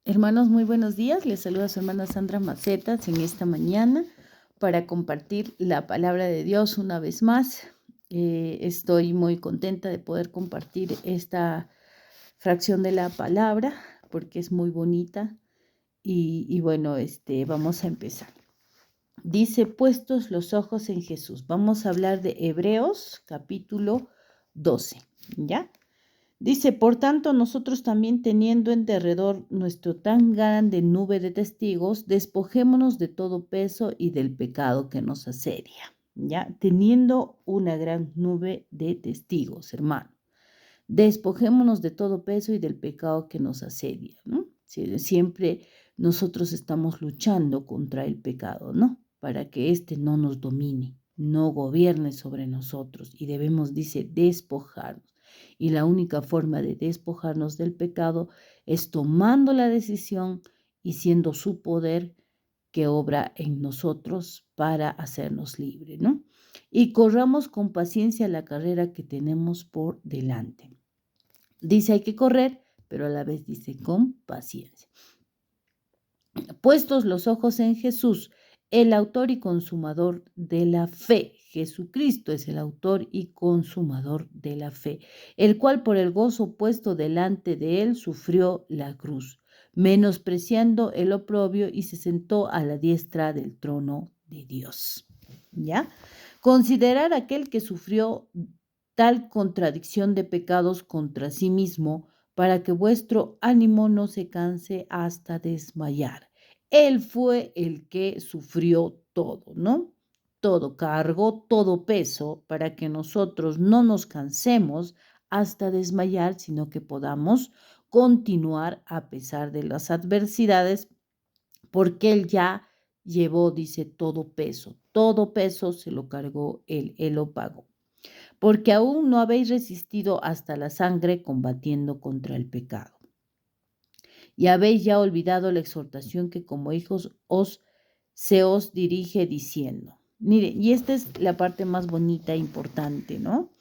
Hermanos, muy buenos días. Les saluda su hermana Sandra Macetas en esta mañana para compartir la palabra de Dios una vez más. Estoy muy contenta de poder compartir esta fracción de la palabra porque es muy bonita y bueno, vamos a empezar. Dice, puestos los ojos en Jesús. Vamos a hablar de Hebreos capítulo 12, ¿ya? Dice, por tanto, nosotros también teniendo en derredor nuestro tan grande nube de testigos, despojémonos de todo peso y del pecado que nos asedia, ¿ya? Teniendo una gran nube de testigos, hermano. Despojémonos de todo peso y del pecado que nos asedia, ¿no? Siempre nosotros estamos luchando contra el pecado, ¿no? Para que éste no nos domine, no gobierne sobre nosotros y debemos, dice, despojarnos. Y la única forma de despojarnos del pecado es tomando la decisión y siendo su poder que obra en nosotros para hacernos libres, ¿no? Y corramos con paciencia la carrera que tenemos por delante. Dice hay que correr, pero a la vez dice con paciencia. Puestos los ojos en Jesús, el autor y consumador de la fe. Jesucristo es el autor y consumador de la fe, el cual por el gozo puesto delante de él sufrió la cruz, menospreciando el oprobio y se sentó a la diestra del trono de Dios. ¿Ya? Considerar aquel que sufrió tal contradicción de pecados contra sí mismo, para que vuestro ánimo no se canse hasta desmayar. Él fue el que sufrió todo, ¿no? Todo, cargó todo peso para que nosotros no nos cansemos hasta desmayar, sino que podamos continuar a pesar de las adversidades, porque Él ya llevó, dice, todo peso se lo cargó Él lo pagó. Porque aún no habéis resistido hasta la sangre combatiendo contra el pecado. Y habéis ya olvidado la exhortación que como hijos se os dirige diciendo. Miren, y esta es la parte más bonita e importante, ¿no?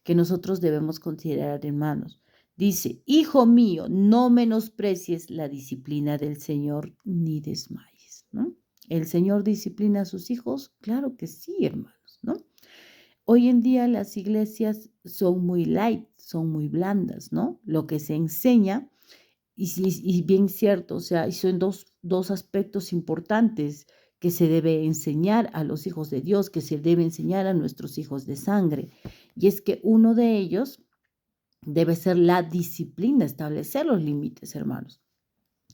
Que nosotros debemos considerar, hermanos. Dice, hijo mío, no menosprecies la disciplina del Señor ni desmayes, ¿no? ¿El Señor disciplina a sus hijos? Claro que sí, hermanos, ¿no? Hoy en día las iglesias son muy light, son muy blandas, ¿no? Lo que se enseña, y bien cierto, o sea, y son dos aspectos importantes que se debe enseñar a los hijos de Dios, que se debe enseñar a nuestros hijos de sangre. Y es que uno de ellos debe ser la disciplina, establecer los límites, hermanos.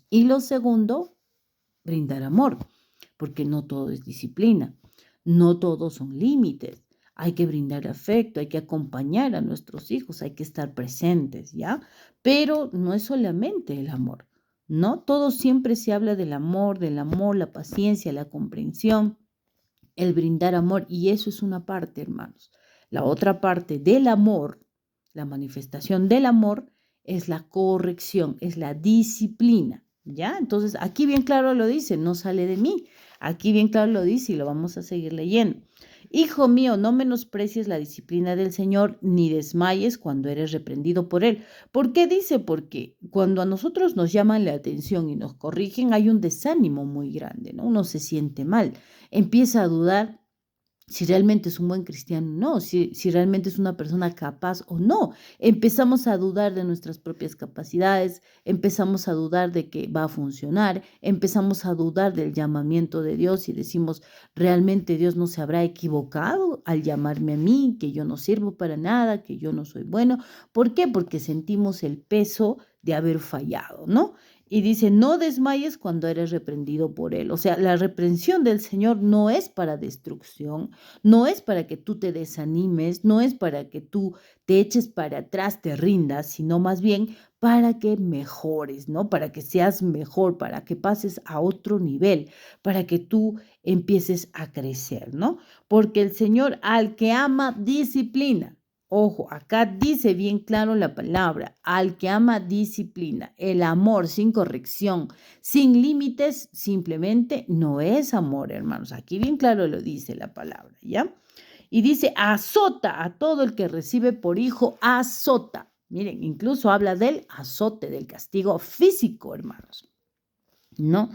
Y lo segundo, brindar amor, porque no todo es disciplina, no todos son límites. Hay que brindar afecto, hay que acompañar a nuestros hijos, hay que estar presentes, ¿ya? Pero no es solamente el amor, ¿no? Todo siempre se habla del amor, la paciencia, la comprensión, el brindar amor, y eso es una parte, hermanos. La otra parte del amor, la manifestación del amor, es la corrección, es la disciplina, ¿ya? Entonces, aquí bien claro lo dice, no sale de mí. Aquí bien claro lo dice y lo vamos a seguir leyendo. Hijo mío, no menosprecies la disciplina del Señor, ni desmayes cuando eres reprendido por Él. ¿Por qué dice? Porque cuando a nosotros nos llaman la atención y nos corrigen, hay un desánimo muy grande, ¿no? Uno se siente mal, empieza a dudar si realmente es un buen cristiano o no, si realmente es una persona capaz o no. Empezamos a dudar de nuestras propias capacidades, empezamos a dudar de que va a funcionar, empezamos a dudar del llamamiento de Dios y decimos, ¿realmente Dios no se habrá equivocado al llamarme a mí, que yo no sirvo para nada, que yo no soy bueno? ¿Por qué? Porque sentimos el peso de haber fallado, ¿no? Y dice, no desmayes cuando eres reprendido por Él. O sea, la reprensión del Señor no es para destrucción, no es para que tú te desanimes, no es para que tú te eches para atrás, te rindas, sino más bien para que mejores, ¿no? Para que seas mejor, para que pases a otro nivel, para que tú empieces a crecer, ¿no? Porque el Señor al que ama disciplina. Ojo, acá dice bien claro la palabra, al que ama disciplina. El amor sin corrección, sin límites, simplemente no es amor, hermanos. Aquí bien claro lo dice la palabra, ¿ya? Y dice, azota a todo el que recibe por hijo, azota. Miren, incluso habla del azote, del castigo físico, hermanos. ¿no?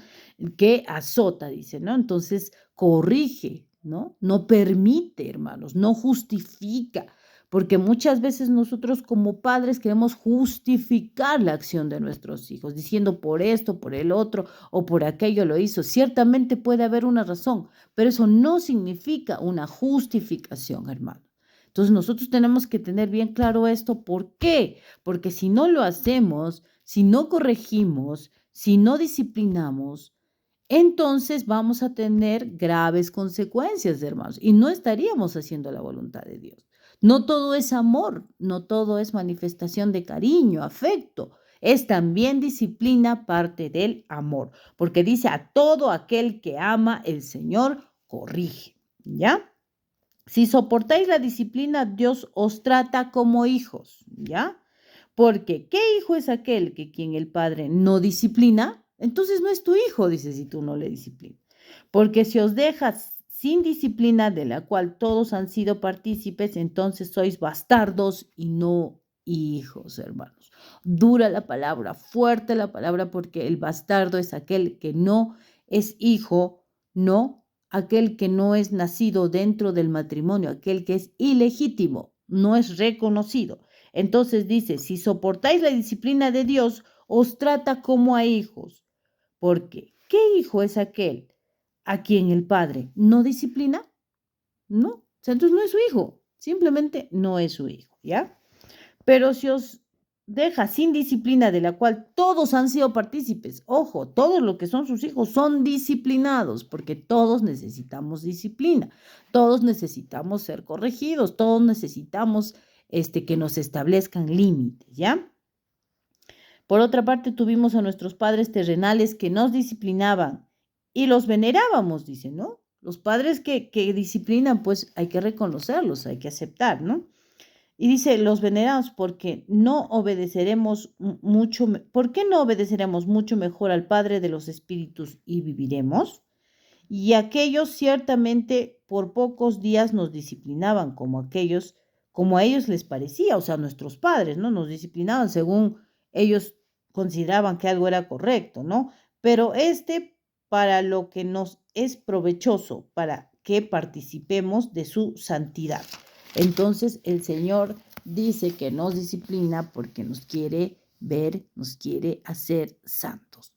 Que azota, dice, ¿no? Entonces, corrige, ¿no? No permite, hermanos, no justifica, porque muchas veces nosotros como padres queremos justificar la acción de nuestros hijos, diciendo por esto, por el otro o por aquello lo hizo. Ciertamente puede haber una razón, pero eso no significa una justificación, hermano. Entonces nosotros tenemos que tener bien claro esto. ¿Por qué? Porque si no lo hacemos, si no corregimos, si no disciplinamos, entonces vamos a tener graves consecuencias, hermanos, y no estaríamos haciendo la voluntad de Dios. No todo es amor, no todo es manifestación de cariño, afecto. Es también disciplina parte del amor, porque dice a todo aquel que ama el Señor, corrige, ¿ya? Si soportáis la disciplina, Dios os trata como hijos, ¿ya? Porque ¿qué hijo es aquel que quien el padre no disciplina? Entonces no es tu hijo, dice, si tú no le disciplinas. Porque si os dejas sin disciplina de la cual todos han sido partícipes, entonces sois bastardos y no hijos, hermanos. Dura la palabra, fuerte la palabra, porque el bastardo es aquel que no es hijo, no aquel que no es nacido dentro del matrimonio, aquel que es ilegítimo, no es reconocido. Entonces dice, si soportáis la disciplina de Dios, os trata como a hijos. Porque, ¿qué hijo es aquel a quien el padre no disciplina? No, o sea, entonces no es su hijo, simplemente no es su hijo, ¿ya? Pero si os deja sin disciplina de la cual todos han sido partícipes, ojo, todos los que son sus hijos son disciplinados, porque todos necesitamos disciplina, todos necesitamos ser corregidos, todos necesitamos que nos establezcan límites, ¿ya? Por otra parte, tuvimos a nuestros padres terrenales que nos disciplinaban y los venerábamos, dice, ¿no? Los padres que disciplinan, pues hay que reconocerlos, hay que aceptar, ¿no? Y dice, los veneramos porque no obedeceremos mucho, ¿por qué no obedeceremos mucho mejor al Padre de los Espíritus y viviremos? Y aquellos ciertamente por pocos días nos disciplinaban, como a ellos les parecía, o sea, nuestros padres, ¿no? Nos disciplinaban según ellos consideraban que algo era correcto, ¿no? Pero para lo que nos es provechoso, para que participemos de su santidad. Entonces el Señor dice que nos disciplina porque nos quiere ver, nos quiere hacer santos.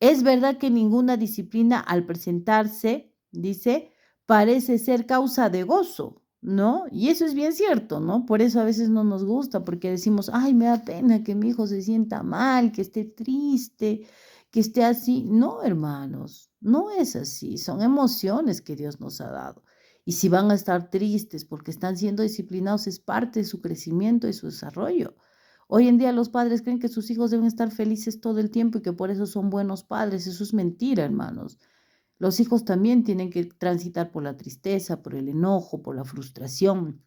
Es verdad que ninguna disciplina al presentarse, dice, parece ser causa de gozo, ¿no? Y eso es bien cierto, ¿no? Por eso a veces no nos gusta, porque decimos, ay, me da pena que mi hijo se sienta mal, que esté triste, que esté así. No, hermanos, no es así, son emociones que Dios nos ha dado. Y si van a estar tristes porque están siendo disciplinados, es parte de su crecimiento y su desarrollo. Hoy en día los padres creen que sus hijos deben estar felices todo el tiempo y que por eso son buenos padres. Eso es mentira, hermanos. Los hijos también tienen que transitar por la tristeza, por el enojo, por la frustración.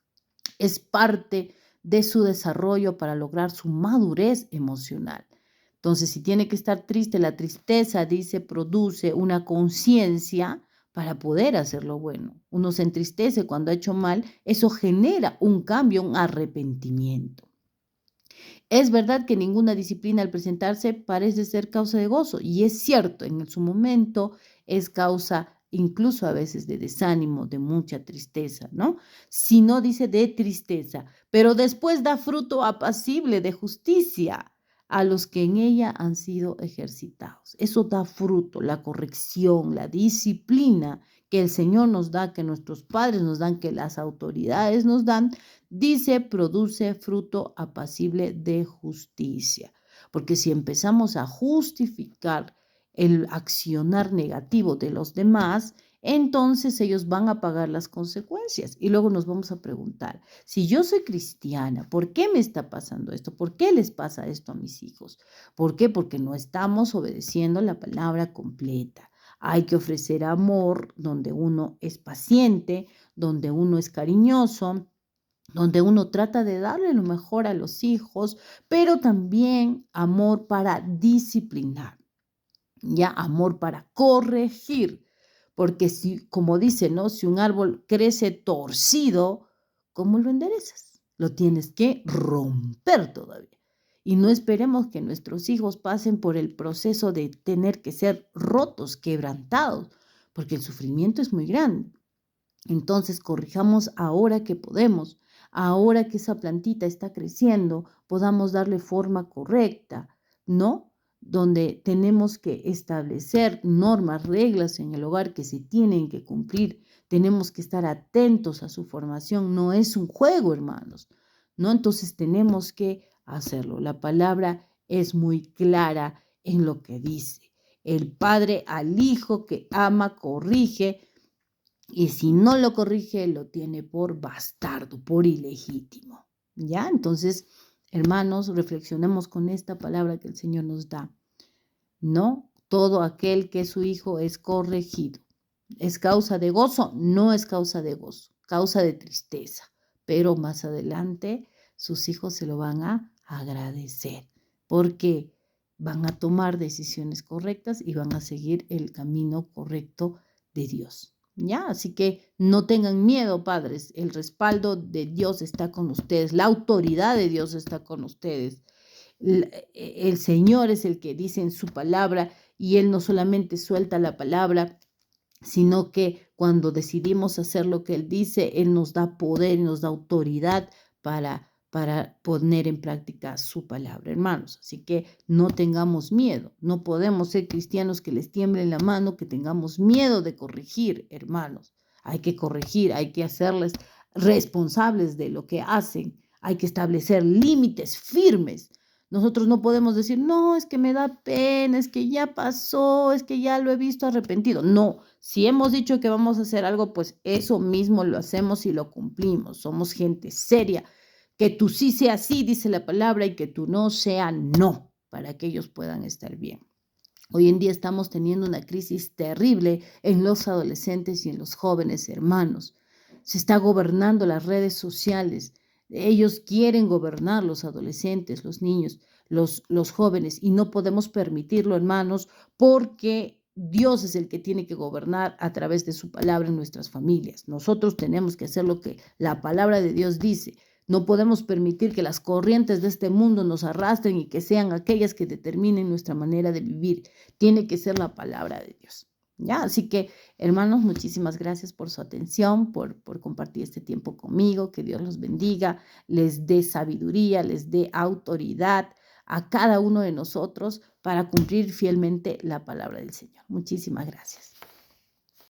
Es parte de su desarrollo para lograr su madurez emocional. Entonces, si tiene que estar triste, la tristeza, dice, produce una conciencia para poder hacer lo bueno. Uno se entristece cuando ha hecho mal, eso genera un cambio, un arrepentimiento. Es verdad que ninguna disciplina al presentarse parece ser causa de gozo, y es cierto, en su momento es causa incluso a veces de desánimo, de mucha tristeza, ¿no? Si no dice de tristeza, pero después da fruto apacible de justicia a los que en ella han sido ejercitados. Eso da fruto, la corrección, la disciplina que el Señor nos da, que nuestros padres nos dan, que las autoridades nos dan, dice, produce fruto apacible de justicia. Porque si empezamos a justificar el accionar negativo de los demás, entonces ellos van a pagar las consecuencias. Y luego nos vamos a preguntar, si yo soy cristiana, ¿por qué me está pasando esto? ¿Por qué les pasa esto a mis hijos? ¿Por qué? Porque no estamos obedeciendo la palabra completa. Hay que ofrecer amor donde uno es paciente, donde uno es cariñoso, donde uno trata de darle lo mejor a los hijos, pero también amor para disciplinar, ya amor para corregir, porque si, como dice, ¿no? Si un árbol crece torcido, ¿cómo lo enderezas? Lo tienes que romper todavía. Y no esperemos que nuestros hijos pasen por el proceso de tener que ser rotos, quebrantados, porque el sufrimiento es muy grande. Entonces, corrijamos ahora que podemos, ahora que esa plantita está creciendo, podamos darle forma correcta, ¿no? Donde tenemos que establecer normas, reglas en el hogar que se tienen que cumplir. Tenemos que estar atentos a su formación. No es un juego, hermanos, ¿no? Entonces tenemos que hacerlo. La palabra es muy clara en lo que dice. El padre al hijo que ama, corrige, y si no lo corrige, lo tiene por bastardo, por ilegítimo. ¿Ya? Entonces, hermanos, reflexionemos con esta palabra que el Señor nos da. No todo aquel que es su hijo es corregido. ¿Es causa de gozo? No es causa de gozo, causa de tristeza. Pero más adelante sus hijos se lo van a agradecer porque van a tomar decisiones correctas y van a seguir el camino correcto de Dios. ¿Ya? Así que no tengan miedo, padres. El respaldo de Dios está con ustedes. La autoridad de Dios está con ustedes. El Señor es el que dice en su palabra y Él no solamente suelta la palabra, sino que cuando decidimos hacer lo que Él dice, Él nos da poder y nos da autoridad para poner en práctica su palabra, hermanos. Así que no tengamos miedo, no podemos ser cristianos que les tiemble la mano, que tengamos miedo de corregir, hermanos. Hay que corregir, hay que hacerles responsables de lo que hacen, hay que establecer límites firmes. Nosotros no podemos decir, no, es que me da pena, es que ya pasó, es que ya lo he visto arrepentido. No, si hemos dicho que vamos a hacer algo, pues eso mismo lo hacemos y lo cumplimos. Somos gente seria. Que tú sí sea sí, dice la palabra, y que tú no sea no, para que ellos puedan estar bien. Hoy en día estamos teniendo una crisis terrible en los adolescentes y en los jóvenes hermanos. Se está gobernando las redes sociales. Ellos quieren gobernar los adolescentes, los niños, los jóvenes, y no podemos permitirlo, hermanos, porque Dios es el que tiene que gobernar a través de su palabra en nuestras familias. Nosotros tenemos que hacer lo que la palabra de Dios dice. No podemos permitir que las corrientes de este mundo nos arrastren y que sean aquellas que determinen nuestra manera de vivir. Tiene que ser la palabra de Dios. ¿Ya? Así que, hermanos, muchísimas gracias por su atención, por compartir este tiempo conmigo. Que Dios los bendiga, les dé sabiduría, les dé autoridad a cada uno de nosotros para cumplir fielmente la palabra del Señor. Muchísimas gracias.